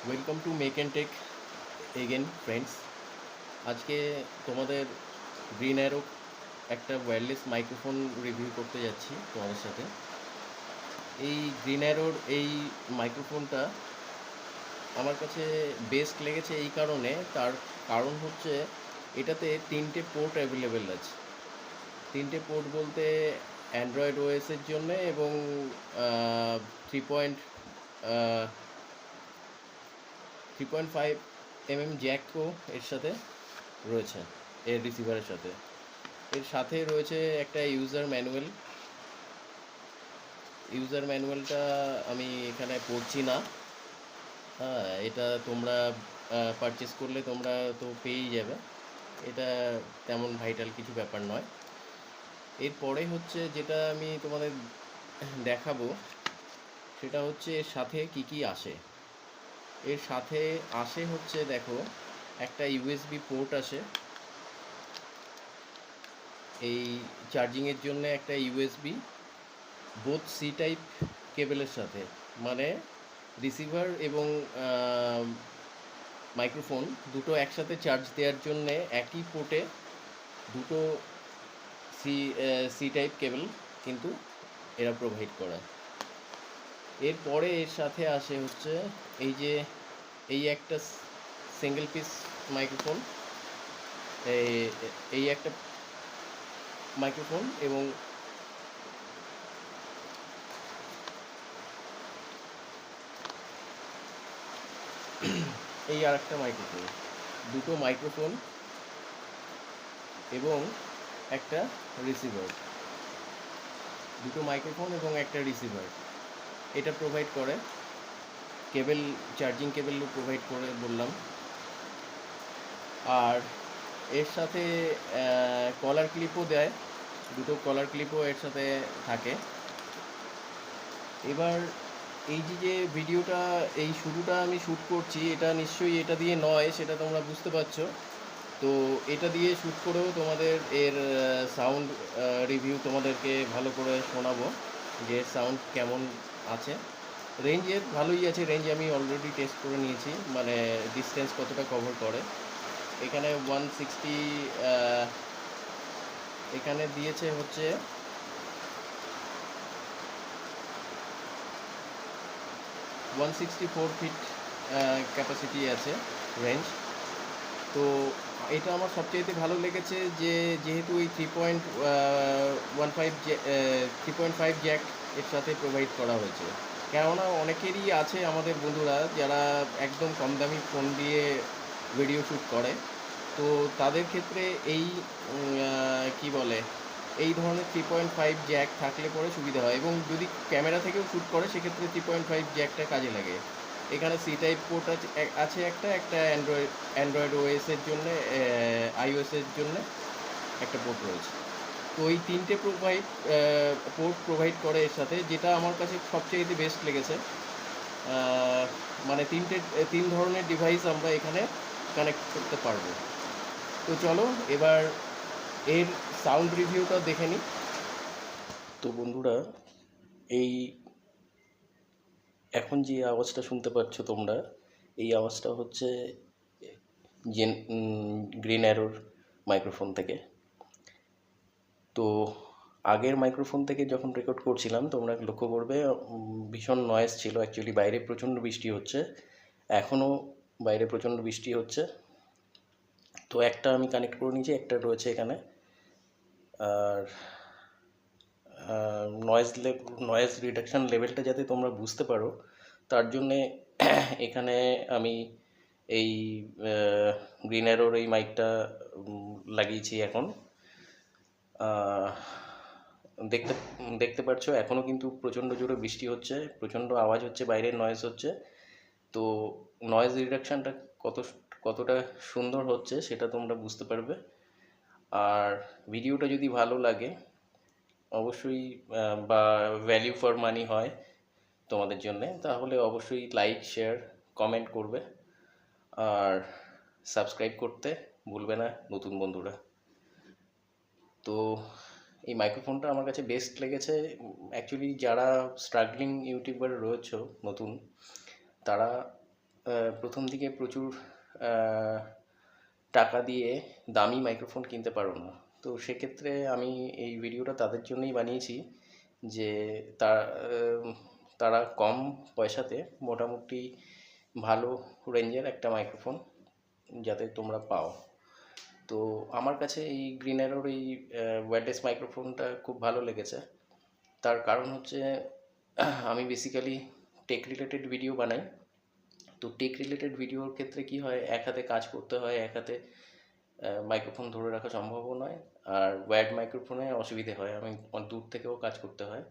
Welcome to make and take again friends. আজকে তোমাদের green arrow একটা ওয়্যারলেস মাইক্রোফোন রিভিউ করতে যাচ্ছি তোমাদের সাথে। এই গ্রিন অ্যারোর এই মাইক্রোফোনটা আমার কাছে বেস্ট লেগেছে এই কারণে, তার কারণ হচ্ছে এটাতে 3টে পোর্ট অ্যাভেলেবেল আছে। 3টে পোর্ট বলতে অ্যান্ড্রয়েড ওএসের জন্যে এবং 3.5 জ্যাকও এর সাথে রয়েছে, এর রিসিভারের সাথে। এর সাথে রয়েছে একটা ইউজার ম্যানুয়ালটা আমি এখানে পড়ছি না। হ্যাঁ, এটা তোমরা পারচেস করলে তোমরা তো পেয়েই যাবে, এটা তেমন ভাইটাল কিছু ব্যাপার নয়। এরপরে হচ্ছে যেটা আমি তোমাদের দেখাবো সেটা হচ্ছে এর সাথে কি কি আসে। এর সাথে আসে হচ্ছে, দেখো, একটা ইউএসবি পোর্ট আসে এই চার্জিংয়ের জন্য, একটা ইউএসবি বোথ সি টাইপ কেবেলের সাথে, মানে রিসিভার এবং মাইক্রোফোন দুটো একসাথে চার্জ দেওয়ার জন্যে একই পোর্টে দুটো সি সি টাইপ কেবল কিন্তু এরা প্রোভাইড করে। এরপরে এর সাথে আসে হচ্ছে এই একটা সিঙ্গেল পিস মাইক্রোফোন, এই একটা মাইক্রোফোন এবং এই আর একটা মাইক্রোফোন, দুটো মাইক্রোফোন এবং একটা রিসিভার, দুটো মাইক্রোফোন এবং একটা রিসিভার এটা প্রোভাইড করে। কেবল, চার্জিং কেবলও প্রোভাইড করে বললাম। আর এর সাথে কলার ক্লিপও দেয়, দুটো কলার ক্লিপও এর সাথে থাকে। এবার যে ভিডিওটা, এই শুরুটা আমি শ্যুট করছি, এটা নিশ্চয়ই এটা দিয়ে নয়, সেটা তোমরা বুঝতে পারছো। তো এটা দিয়ে শ্যুট করেও তোমাদের এর সাউন্ড রিভিউ তোমাদেরকে ভালো করে শোনাবো যে সাউন্ড কেমন আছে। রেঞ্জের ভালোই আছে, রেঞ্জ আমি অলরেডি টেস্ট করে নিয়েছি, মানে ডিস্টেন্স কতটা কভার করে। এখানে 160, এখানে দিয়েছে হচ্ছে 164 ফিট ক্যাপাসিটি আছে রেঞ্জ। তো এটা আমার সবচেয়ে ভালো লেগেছে যে যেহেতু এই 3.5 জ্যাক এর সাথে প্রোভাইড করা হয়েছে। কেননা অনেকেরই আছে আমাদের বন্ধুরা যারা একদম কম দামি ফোন দিয়ে ভিডিও শ্যুট করে, তো তাদের ক্ষেত্রে এই কি বলে, এই ধরনের 3.5 জ্যাক থাকলে পরে সুবিধা হয়, এবং যদি ক্যামেরা থেকেও শ্যুট করে সেক্ষেত্রে 3.5 জ্যাকটা কাজে লাগে। এখানে সি টাইপ পোর্ট আছে একটা অ্যান্ড্রয়েড ওএসের জন্য, আইওএসের জন্য একটা পোর্ট রয়েছে। তো এই 3টে পোর্ট প্রোভাইড করে এর সাথে, যেটা আমার কাছে সবচেয়ে বেস্ট লেগেছে। মানে তিন ধরনের ডিভাইস আমরা এখানে কানেক্ট করতে পারবো। তো চলো এবার এর সাউন্ড রিভিউটা দেখে নিই। তো বন্ধুরা, এই এখন যে আওয়াজটা শুনতে পাচ্ছ তোমরা, এই আওয়াজটা হচ্ছে গ্রিন অ্যারোর মাইক্রোফোন থেকে। তো আগের মাইক্রোফোন থেকে যখন রেকর্ড করছিলাম তোমরা লক্ষ্য করবে ভীষণ নয়েজ ছিল। অ্যাকচুয়ালি বাইরে প্রচণ্ড বৃষ্টি হচ্ছে, এখনও বাইরে প্রচণ্ড বৃষ্টি হচ্ছে। তো একটা আমি কানেক্ট করে নিয়েছি, একটা রয়েছে এখানে। আর নয়েজ রিডাকশান লেভেলটা যাতে তোমরা বুঝতে পারো তার জন্যে এখানে আমি এই গ্রিন অ্যারোর এই মাইকটা লাগিয়েছি এখন। দেখতে দেখতে পাচ্ছ এখনও কিন্তু প্রচণ্ড জোরে বৃষ্টি হচ্ছে, প্রচণ্ড আওয়াজ হচ্ছে, বাইরের নয়েজ হচ্ছে। তো নয়েজ রিডাকশানটা কতটা সুন্দর হচ্ছে সেটা তোমরা বুঝতে পারবে। আর ভিডিওটা যদি ভালো লাগে অবশ্যই, বা ভ্যালিউ ফর মানি হয় তোমাদের জন্যে, তাহলে অবশ্যই লাইক, শেয়ার, কমেন্ট করবে। আর সাবস্ক্রাইব করতে ভুলবে না নতুন বন্ধুরা। তো এই মাইক্রোফোনটা আমার কাছে বেস্ট লেগেছে। অ্যাকচুয়ালি যারা স্ট্রাগলিং ইউটিউবার রয়েছে নতুন, তারা প্রথম দিকে প্রচুর আহ, টাকা দিয়ে দামি মাইক্রোফোন কিনতে পারো না। তো সেক্ষেত্রে আমি এই ভিডিওটা তাদের জন্যই বানিয়েছি যে তা- আহ, তারা কম পয়সাতে মোটামুটি ভালো রেঞ্জের একটা মাইক্রোফোন যাতে তোমরা পাও। তো আমার কাছে এই গ্রিন অ্যারোর এই ওয়্যারলেস মাইক্রোফোনটা খুব ভালো লেগেছে। তার কারণ হচ্ছে আমি বেসিক্যালি টেক রিলেটেড ভিডিও বানাই। তো টেক রিলেটেড ভিডিওর ক্ষেত্রে কি হয়, এক হাতে কাজ করতে হয়, এক হাতে মাইক্রোফোন ধরে রাখা সম্ভবও নয়। আর ওয়্যার্ড মাইক্রোফোনে অসুবিধে হয়, আমি দূর থেকেও কাজ করতে হয়।